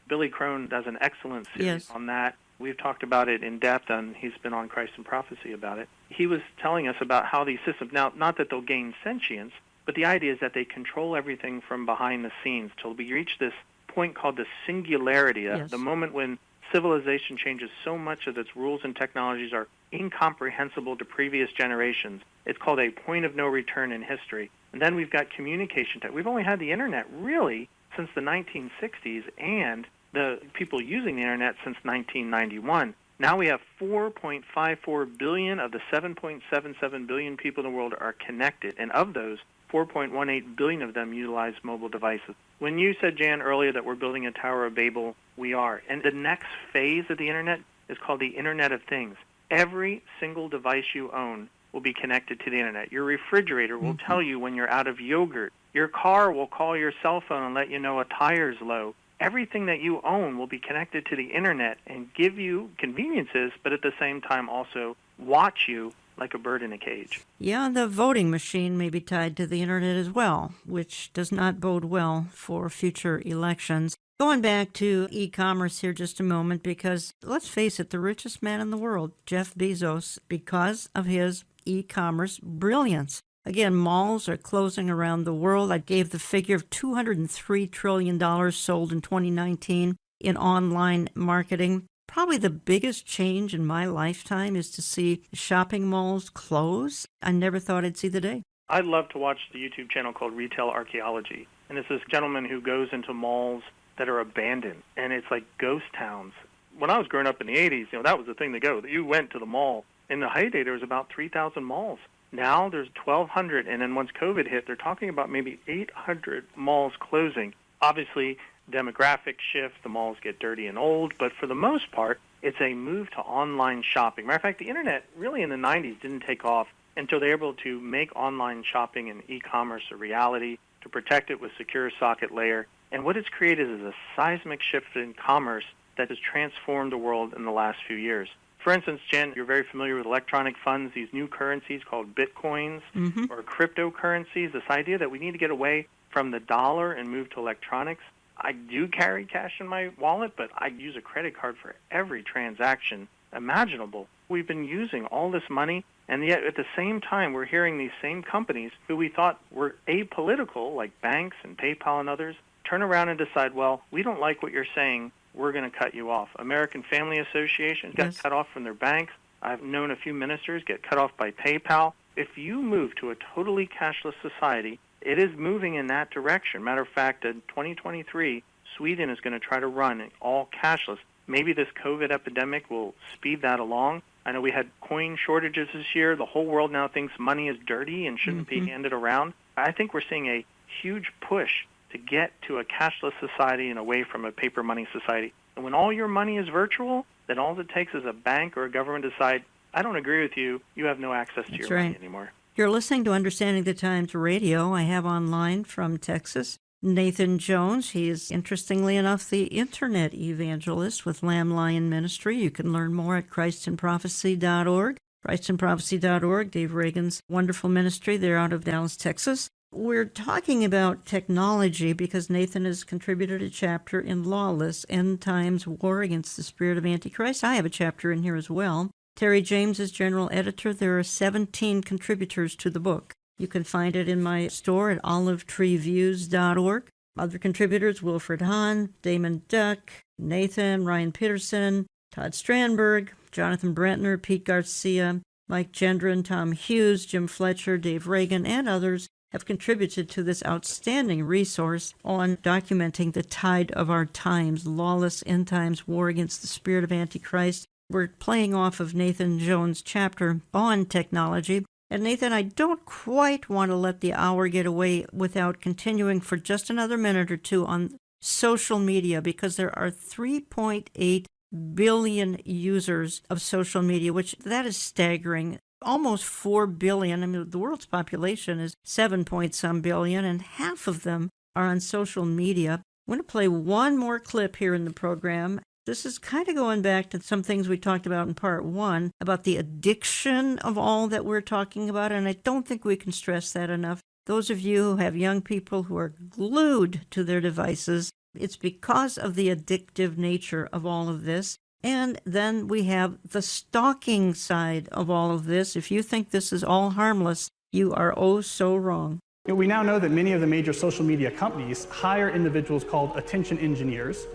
Speaker 2: Billy Crone does an excellent series on that. We've talked about it in depth, and he's been on Christ and Prophecy about it. He was telling us about how these systems, now, not that they'll gain sentience, but the idea is that they control everything from behind the scenes till we reach this point called the singularity, the moment when civilization changes so much that its rules and technologies are incomprehensible to previous generations. It's called a point of no return in history. And then we've got communication tech. We've only had the Internet really since the 1960s, and the people using the Internet since 1991. Now we have 4.54 billion of the 7.77 billion people in the world are connected, and of those, 4.18 billion of them utilize mobile devices. When you said, Jan, earlier that we're building a Tower of Babel, we are. And the next phase of the Internet is called the Internet of Things. Every single device you own will be connected to the Internet. Your refrigerator will tell you when you're out of yogurt. Your car will call your cell phone and let you know a tire's low. Everything that you own will be connected to the Internet and give you conveniences, but at the same time also watch you like a bird in a cage.
Speaker 1: Yeah, the voting machine may be tied to the Internet as well, which does not bode well for future elections. Going back to e-commerce here just a moment, because let's face it, the richest man in the world, Jeff Bezos, because of his e-commerce brilliance. Again, malls are closing around the world. I gave the figure of $203 trillion sold in 2019 in online marketing. Probably the biggest change in my lifetime is to see shopping malls close. I never thought I'd see the day.
Speaker 2: I love to watch the YouTube channel called Retail Archaeology. And it's this gentleman who goes into malls that are abandoned, and it's like ghost towns. When I was growing up in the 80s, that was the thing to go. You went to the mall. In the heyday, there was about 3,000 malls. Now there's 1,200, and then once COVID hit, they're talking about maybe 800 malls closing. Obviously, demographic shift, the malls get dirty and old, but for the most part, it's a move to online shopping. Matter of fact, the Internet really in the 90s didn't take off until they were able to make online shopping and e-commerce a reality, to protect it with secure socket layer. And what it's created is a seismic shift in commerce that has transformed the world in the last few years. For instance, Jen, you're very familiar with electronic funds, these new currencies called bitcoins or cryptocurrencies, this idea that we need to get away from the dollar and move to electronics. I do carry cash in my wallet, but I use a credit card for every transaction imaginable. We've been using all this money, and yet at the same time, we're hearing these same companies who we thought were apolitical, like banks and PayPal and others, turn around and decide, well, we don't like what you're saying, we're going to cut you off. American Family Association got cut off from their banks. I've known a few ministers get cut off by PayPal. If you move to a totally cashless society, it is moving in that direction. Matter of fact, in 2023, Sweden is going to try to run all cashless. Maybe this COVID epidemic will speed that along. I know we had coin shortages this year. The whole world now thinks money is dirty and shouldn't be handed around. I think we're seeing a huge push to get to a cashless society and away from a paper money society. And when all your money is virtual, then all it takes is a bank or a government to decide, I don't agree with you, you have no access to
Speaker 1: That's
Speaker 2: your money
Speaker 1: right.
Speaker 2: anymore.
Speaker 1: You're listening to Understanding the Times Radio. I have online from Texas Nathan Jones. He is, interestingly enough, the internet evangelist with Lamb Lion Ministry. You can learn more at ChristInProphecy.org. ChristInProphecy.org, Dave Reagan's wonderful ministry. They're out of Dallas, Texas. We're talking about technology because Nathan has contributed a chapter in Lawless, End Times War Against the Spirit of Antichrist. I have a chapter in here as well. Terry James is general editor. There are 17 contributors to the book. You can find it in my store at olivetreeviews.org. Other contributors, Wilfred Hahn, Damon Duck, Nathan, Ryan Peterson, Todd Strandberg, Jonathan Brentner, Pete Garcia, Mike Gendron, Tom Hughes, Jim Fletcher, Dave Reagan, and others have contributed to this outstanding resource on documenting the tide of our times, Lawless End Times War Against the Spirit of Antichrist. We're playing off of Nathan Jones' chapter on technology. And Nathan, I don't quite want to let the hour get away without continuing for just another minute or two on social media, because there are 3.8 billion users of social media, which that is staggering. Almost 4 billion. I mean, the world's population is 7-point-some billion, and half of them are on social media. I'm going to play one more clip here in the program. This is kind of going back to some things we talked about in part one about the addiction of all that we're talking about, and I don't think we can stress that enough. Those of you who have young people who are glued to their devices, it's because of the addictive nature of all of this. And then we have the stalking side of all of this. If you think this is all harmless, you are oh so wrong.
Speaker 20: We now know that many of the major social media companies hire individuals called attention engineers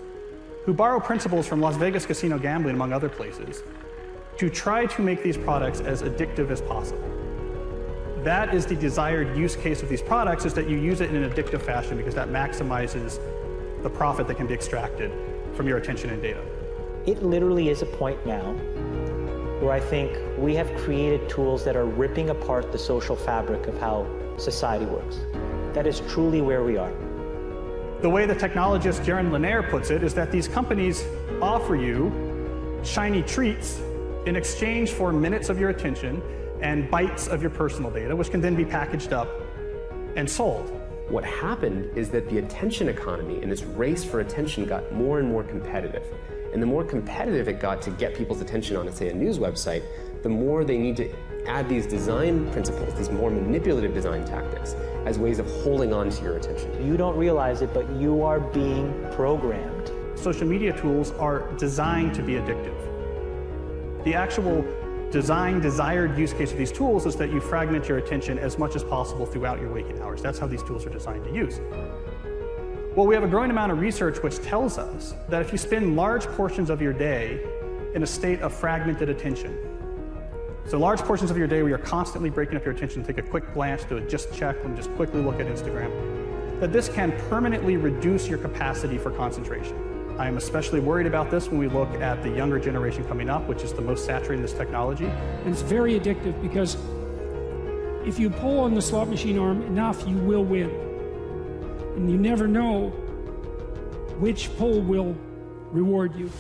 Speaker 20: who borrow principles from Las Vegas casino gambling, among other places, to try to make these products as addictive as possible. That is the desired use case of these products, is that you use it in an addictive fashion because that maximizes the profit that can be extracted from your attention and data.
Speaker 9: It literally is a point now where I think we have created tools that are ripping apart the social fabric of how society works. That is truly where we are.
Speaker 20: The way the technologist Jaron Lanier puts it is that these companies offer you shiny treats in exchange for minutes of your attention and bytes of your personal data, which can then be packaged up and sold.
Speaker 21: What happened is that the attention economy and this race for attention got more and more competitive. And the more competitive it got to get people's attention on, say, a news website, the more they need to add these design principles, these more manipulative design tactics, as ways of holding on to your attention.
Speaker 9: You don't realize it, but you are being programmed.
Speaker 20: Social media tools are designed to be addictive. The actual desired use case of these tools is that you fragment your attention as much as possible throughout your waking hours. That's how these tools are designed to use. Well, we have a growing amount of research which tells us that if you spend large portions of your day in a state of fragmented attention, so large portions of your day where you're constantly breaking up your attention, take a quick glance, do a just check, and just quickly look at Instagram, that this can permanently reduce your capacity for concentration. I am especially worried about this when we look at the younger generation coming up, which is the most saturated in this technology.
Speaker 22: And it's very addictive because if you pull on the slot machine arm enough, you will win. And you never know which pull will reward you.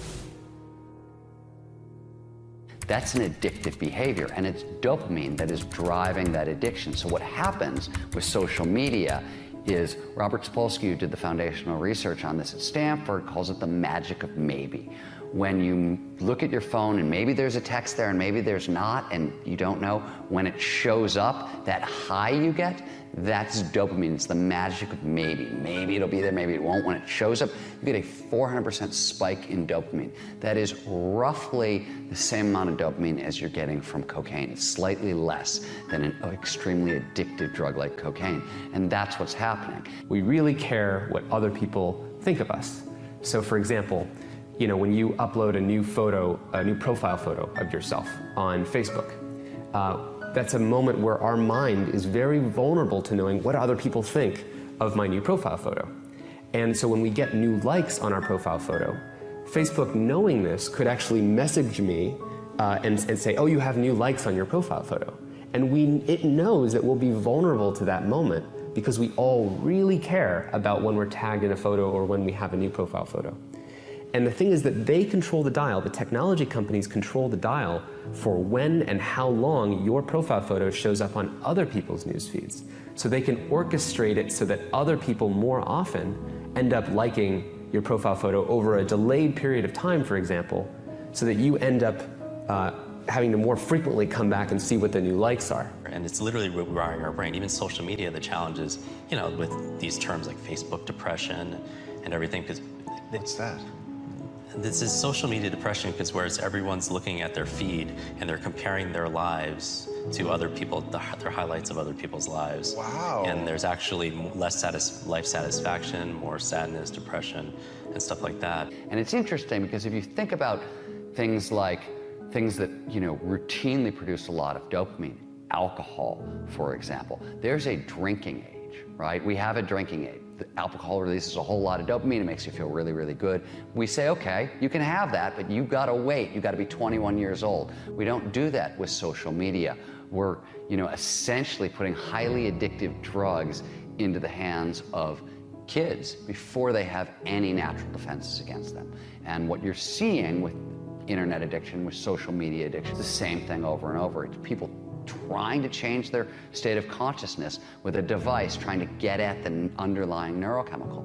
Speaker 23: That's an addictive behavior, and it's dopamine that is driving that addiction. So what happens with social media is Robert Sapolsky, who did the foundational research on this at Stanford, calls it the magic of maybe. When you look at your phone and maybe there's a text there and maybe there's not, and you don't know, when it shows up, that high you get, that's dopamine. It's the magic of maybe. Maybe it'll be there, maybe it won't. When it shows up, you get a 400% spike in dopamine. That is roughly the same amount of dopamine as you're getting from cocaine. It's slightly less than an extremely addictive drug like cocaine. And that's what's happening.
Speaker 21: We really care what other people think of us. So for example, you know, when you upload a new photo, a new profile photo of yourself on Facebook, that's a moment where our mind is very vulnerable to knowing what other people think of my new profile photo. And so when we get new likes on our profile photo, Facebook, knowing this, could actually message me and say, oh, you have new likes on your profile photo. And it knows that we'll be vulnerable to that moment because we all really care about when we're tagged in a photo or when we have a new profile photo. And the thing is that they control the dial, the technology companies control the dial for when and how long your profile photo shows up on other people's news feeds. So they can orchestrate it so that other people more often end up liking your profile photo over a delayed period of time, for example, so that you end up having to more frequently come back and see what the new likes are.
Speaker 3: And it's literally rewiring our brain. Even social media, the challenge is, you know, with these terms like Facebook depression and everything, because...
Speaker 4: What's that?
Speaker 3: This is social media depression, because whereas everyone's looking at their feed and they're comparing their lives to other people, their highlights of other people's lives.
Speaker 4: Wow.
Speaker 3: And there's actually less life satisfaction, more sadness, depression, and stuff like that.
Speaker 23: And it's interesting because if you think about things like things that, you know, routinely produce a lot of dopamine, alcohol, for example, there's a drinking age, right? We have a drinking age. The alcohol releases a whole lot of dopamine. It makes you feel really, really good. We say, okay, you can have that, but you've got to wait. You've got to be 21 years old. We don't do that with social media. We're, you know, essentially putting highly addictive drugs into the hands of kids before they have any natural defenses against them. And what you're seeing with internet addiction, with social media addiction, the same thing over and over. It's people trying to change their state of consciousness with a device trying to get at the underlying neurochemical.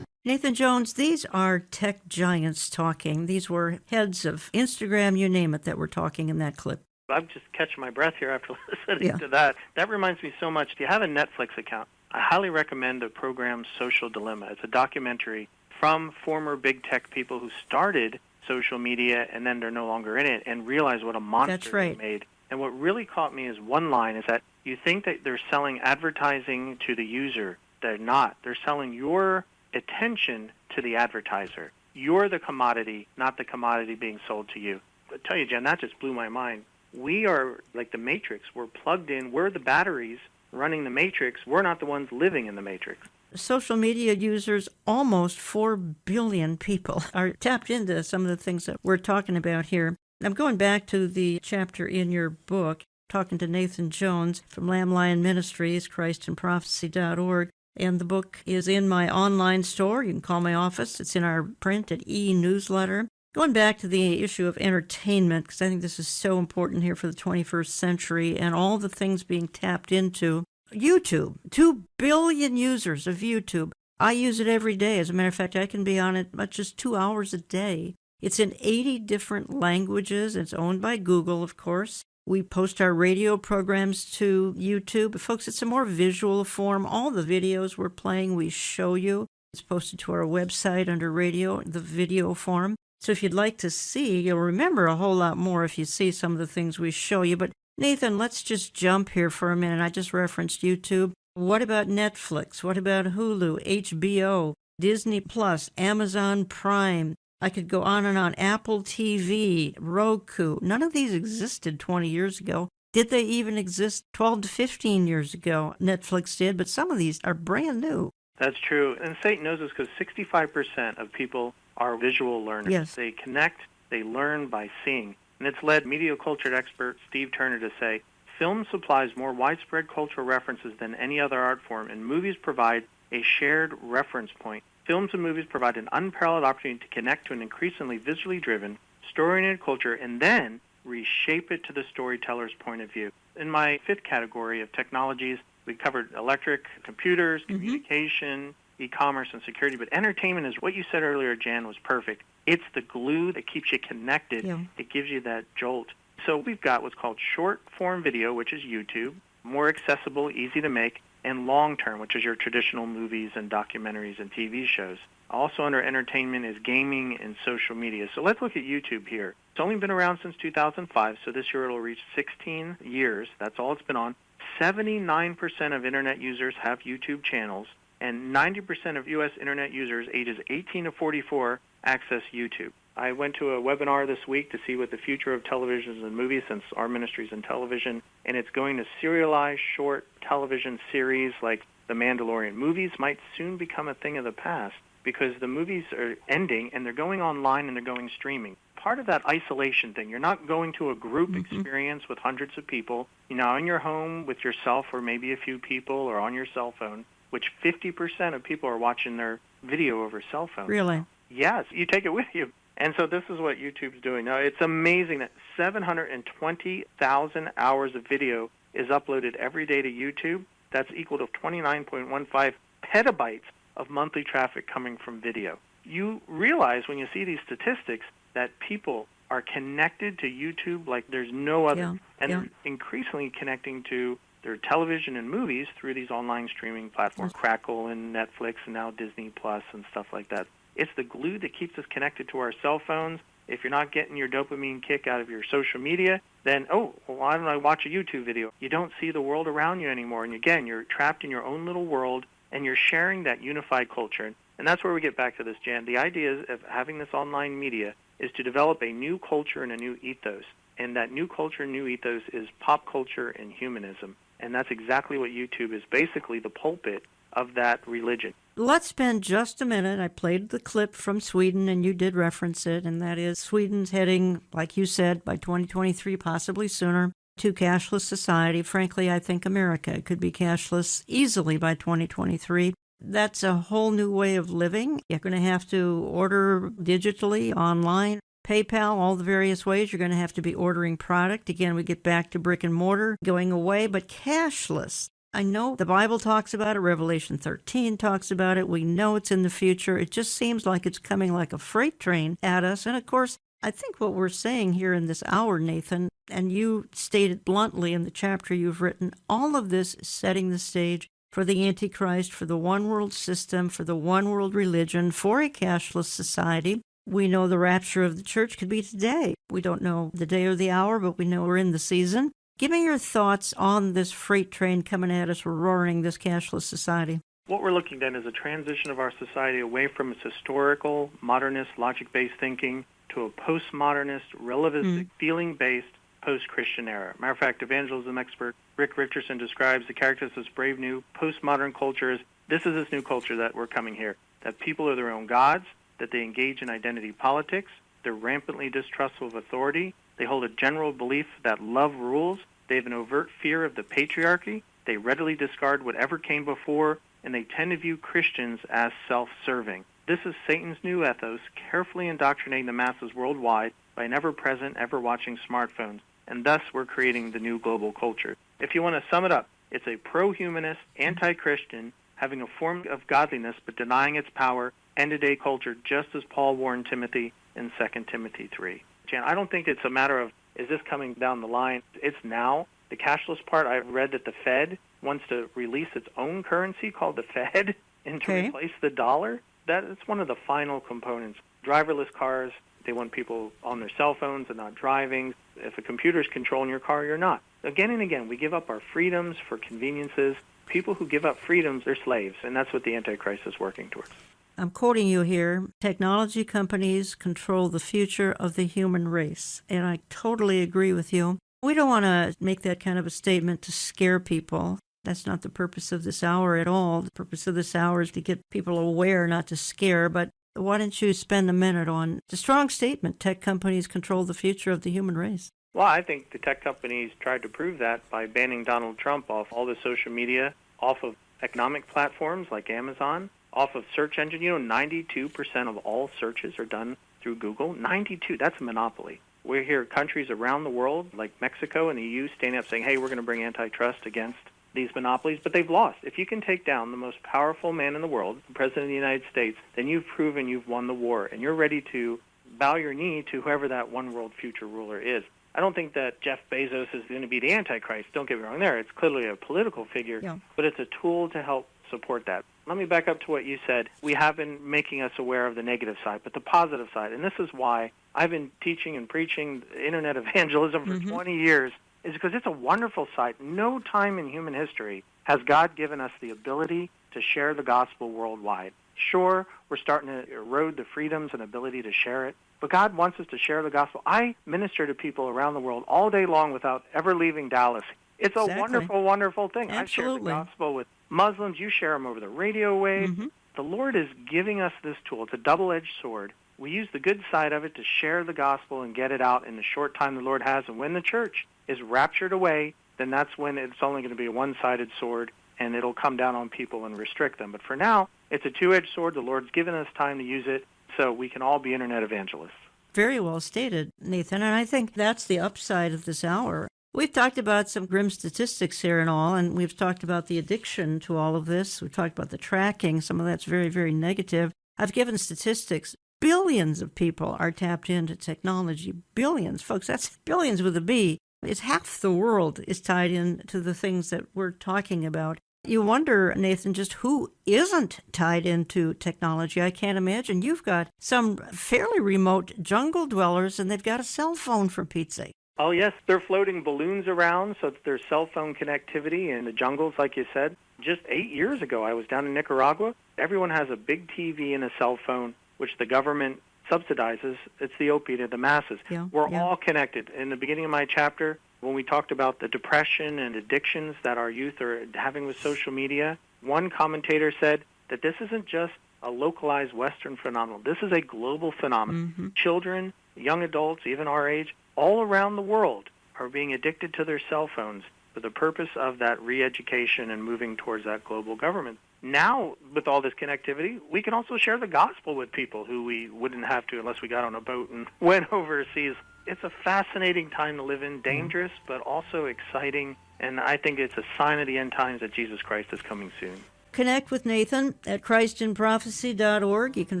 Speaker 1: Nathan Jones, these are tech giants talking. These were heads of Instagram, you name it, that were talking in that clip.
Speaker 2: I'm just catching my breath here after listening to that. That reminds me so much. Do you have a Netflix account? I highly recommend the program Social Dilemma. It's a documentary from former big tech people who started social media and then they're no longer in it and realize what a monster they made. And what really caught me is one line is that you think that they're selling advertising to the user. They're not. They're selling your attention to the advertiser. You're the commodity, not the commodity being sold to you. I tell you, Jen, that just blew my mind. We are like the Matrix. We're plugged in. We're the batteries running the Matrix. We're not the ones living in the Matrix.
Speaker 1: Social media users, almost 4 billion people, are tapped into some of the things that we're talking about here. I'm going back to the chapter in your book, talking to Nathan Jones from Lamb Lion Ministries, ChristandProphecy.org. And the book is in my online store. You can call my office. It's in our print at e-newsletter. Going back to the issue of entertainment, because I think this is so important here for the 21st century and all the things being tapped into. YouTube, 2 billion users of YouTube. I use it every day. As a matter of fact, I can be on it just 2 hours a day. It's in 80 different languages. It's owned by Google, of course. We post our radio programs to YouTube. But folks, it's a more visual form. All the videos we're playing, we show you. It's posted to our website under radio, the video form. So if you'd like to see, you'll remember a whole lot more if you see some of the things we show you. But Nathan, let's just jump here for a minute. I just referenced YouTube. What about Netflix? What about Hulu, HBO, Disney Plus, Amazon Prime? I could go on and on. Apple TV, Roku. None of these existed 20 years ago. Did they even exist 12 to 15 years ago? Netflix did, but some of these are brand new.
Speaker 2: That's true. And Satan knows this because 65% of people are visual learners.
Speaker 1: Yes.
Speaker 2: They connect, they learn by seeing. And it's led media culture expert Steve Turner to say, film supplies more widespread cultural references than any other art form, and movies provide a shared reference point. Films and movies provide an unparalleled opportunity to connect to an increasingly visually driven, story-oriented culture and then reshape it to the storyteller's point of view. In my fifth category of technologies, we covered electric, computers, communication, e-commerce, and security. But entertainment is what you said earlier, Jan, was perfect. It's the glue that keeps you connected. Yeah. It gives you that jolt. So we've got what's called short-form video, which is YouTube, more accessible, easy to make, and long-term, which is your traditional movies and documentaries and TV shows. Also under entertainment is gaming and social media. So let's look at YouTube here. It's only been around since 2005, so this year it'll reach 16 years. That's all it's been on. 79% of Internet users have YouTube channels, and 90% of U.S. Internet users ages 18 to 44 access YouTube. I went to a webinar this week to see what the future of television and movies, since our ministry's in television, and it's going to serialized short television series like The Mandalorian. Movies might soon become a thing of the past because the movies are ending and they're going online and they're going streaming. Part of that isolation thing, you're not going to a group experience with hundreds of people, you know, in your home with yourself or maybe a few people or on your cell phone, which 50% of people are watching their video over cell phone.
Speaker 1: Really?
Speaker 2: Yes, you take it with you. And so this is what YouTube's doing. Now, it's amazing that 720,000 hours of video is uploaded every day to YouTube. That's equal to 29.15 petabytes of monthly traffic coming from video. You realize when you see these statistics that people are connected to YouTube like there's no other. They're increasingly connecting to their television and movies through these online streaming platforms, Crackle and Netflix and now Disney Plus and stuff like that. It's the glue that keeps us connected to our cell phones. If you're not getting your dopamine kick out of your social media, then, why don't I watch a YouTube video? You don't see the world around you anymore. And again, you're trapped in your own little world, and you're sharing that unified culture. And that's where we get back to this, Jan. The idea of having this online media is to develop a new culture and a new ethos. And that new culture and new ethos is pop culture and humanism. And that's exactly what YouTube is, basically the pulpit of that religion.
Speaker 1: Let's spend just a minute. I played the clip from Sweden, and you did reference it, and that is Sweden's heading, like you said, by 2023, possibly sooner, to cashless society. Frankly, I think America could be cashless easily by 2023. That's a whole new way of living. You're going to have to order digitally, online, PayPal, all the various ways. You're going to have to be ordering product. Again, we get back to brick and mortar going away, but cashless. I know the Bible talks about it. Revelation 13 talks about it. We know it's in the future. It just seems like it's coming like a freight train at us. And of course, I think what we're saying here in this hour, Nathan, and you stated bluntly in the chapter you've written, all of this is setting the stage for the Antichrist, for the one world system, for the one world religion, for a cashless society. We know the rapture of the church could be today. We don't know the day or the hour, but we know we're in the season. Give me your thoughts on this freight train coming at us, roaring this cashless society.
Speaker 2: What we're looking at is a transition of our society away from its historical, modernist, logic-based thinking to a postmodernist, relativistic, feeling-based, post-Christian era. Matter of fact, evangelism expert Rick Richardson describes the characteristics of this brave new postmodern culture as this is this new culture that we're coming here, that people are their own gods, that they engage in identity politics, they're rampantly distrustful of authority, they hold a general belief that love rules, they have an overt fear of the patriarchy, they readily discard whatever came before, and they tend to view Christians as self-serving. This is Satan's new ethos, carefully indoctrinating the masses worldwide by an ever-present, ever-watching smartphones, and thus we're creating the new global culture. If you want to sum it up, it's a pro-humanist, anti-Christian, having a form of godliness but denying its power, end-of-day culture, just as Paul warned Timothy in 2 Timothy 3. Jan, I don't think it's a matter of, is this coming down the line? It's now. The cashless part, I've read that the Fed wants to release its own currency called the Fed and to replace the dollar. That's one of the final components. Driverless cars, they want people on their cell phones and not driving. If a computer's controlling your car, you're not. Again and again, we give up our freedoms for conveniences. People who give up freedoms, they're slaves, and that's what the Antichrist is working towards.
Speaker 1: I'm quoting you here. Technology companies control the future of the human race. And I totally agree with you. We don't want to make that kind of a statement to scare people. That's not the purpose of this hour at all. The purpose of this hour is to get people aware, not to scare. But why don't you spend a minute on the strong statement, tech companies control the future of the human race?
Speaker 2: Well, I think the tech companies tried to prove that by banning Donald Trump off all the social media, off of economic platforms like Amazon, off of search engine. 92% of all searches are done through Google. 92, that's a monopoly. We hear countries around the world, like Mexico and the EU, standing up saying, hey, we're going to bring antitrust against these monopolies, but they've lost. If you can take down the most powerful man in the world, the President of the United States, then you've proven you've won the war, and you're ready to bow your knee to whoever that one world future ruler is. I don't think that Jeff Bezos is going to be the Antichrist. Don't get me wrong there. It's clearly a political figure, but it's a tool to help support that. Let me back up to what you said. We have been making us aware of the negative side, but the positive side, and this is why I've been teaching and preaching internet evangelism for 20 years, is because it's a wonderful site. No time in human history has God given us the ability to share the gospel worldwide. Sure, we're starting to erode the freedoms and ability to share it, but God wants us to share the gospel. I minister to people around the world all day long without ever leaving Dallas. It's a wonderful, wonderful thing. I share the gospel with Muslims. You share them over the radio wave. The Lord is giving us this tool. It's a double-edged sword. We use the good side of it to share the gospel and get it out in the short time the Lord has. And when the church is raptured away, then that's when it's only going to be a one-sided sword, and it'll come down on people and restrict them. But for now, it's a two-edged sword. The Lord's given us time to use it so we can all be internet evangelists.
Speaker 1: Very well stated, Nathan, and I think that's the upside of this hour. We've talked about some grim statistics here and all, and we've talked about the addiction to all of this. We've talked about the tracking. Some of that's very, very negative. I've given statistics. Billions of people are tapped into technology. Billions, folks. That's billions with a B. It's half the world is tied into the things that we're talking about. You wonder, Nathan, just who isn't tied into technology. I can't imagine. You've got some fairly remote jungle dwellers, and they've got a cell phone, for Pete's sake.
Speaker 2: Oh, yes, they're floating balloons around so that there's cell phone connectivity in the jungles, like you said. Just 8 years ago, I was down in Nicaragua. Everyone has a big TV and a cell phone, which the government subsidizes. It's the opiate of the masses. We're all connected. In the beginning of my chapter, when we talked about the depression and addictions that our youth are having with social media, one commentator said that this isn't just a localized Western phenomenon. This is a global phenomenon. Children, young adults, even our age, all around the world are being addicted to their cell phones for the purpose of that re-education and moving towards that global government. Now, with all this connectivity, we can also share the gospel with people who we wouldn't have to unless we got on a boat and went overseas. It's a fascinating time to live in, dangerous, but also exciting, and I think it's a sign of the end times that Jesus Christ is coming soon.
Speaker 1: Connect with Nathan at ChristinProphecy.org. You can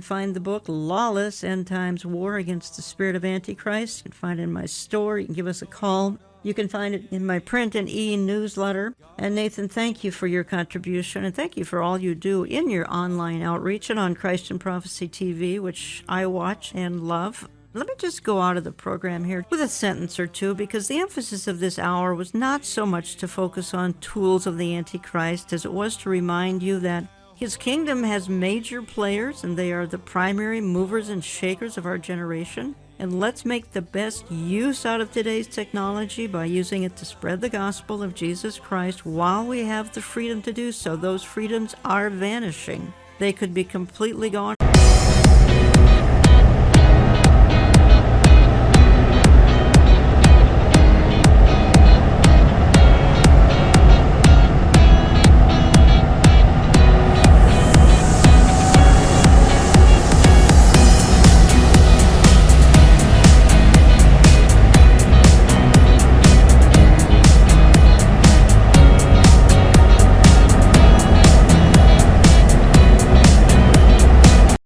Speaker 1: find the book, Lawless End Times War Against the Spirit of Antichrist. You can find it in my store. You can give us a call. You can find it in my print and e-newsletter. And Nathan, thank you for your contribution, and thank you for all you do in your online outreach and on Christ in Prophecy TV, which I watch and love. Let me just go out of the program here with a sentence or two, because the emphasis of this hour was not so much to focus on tools of the Antichrist as it was to remind you that his kingdom has major players, and they are the primary movers and shakers of our generation. And let's make the best use out of today's technology by using it to spread the gospel of Jesus Christ while we have the freedom to do so. Those freedoms are vanishing. They could be completely gone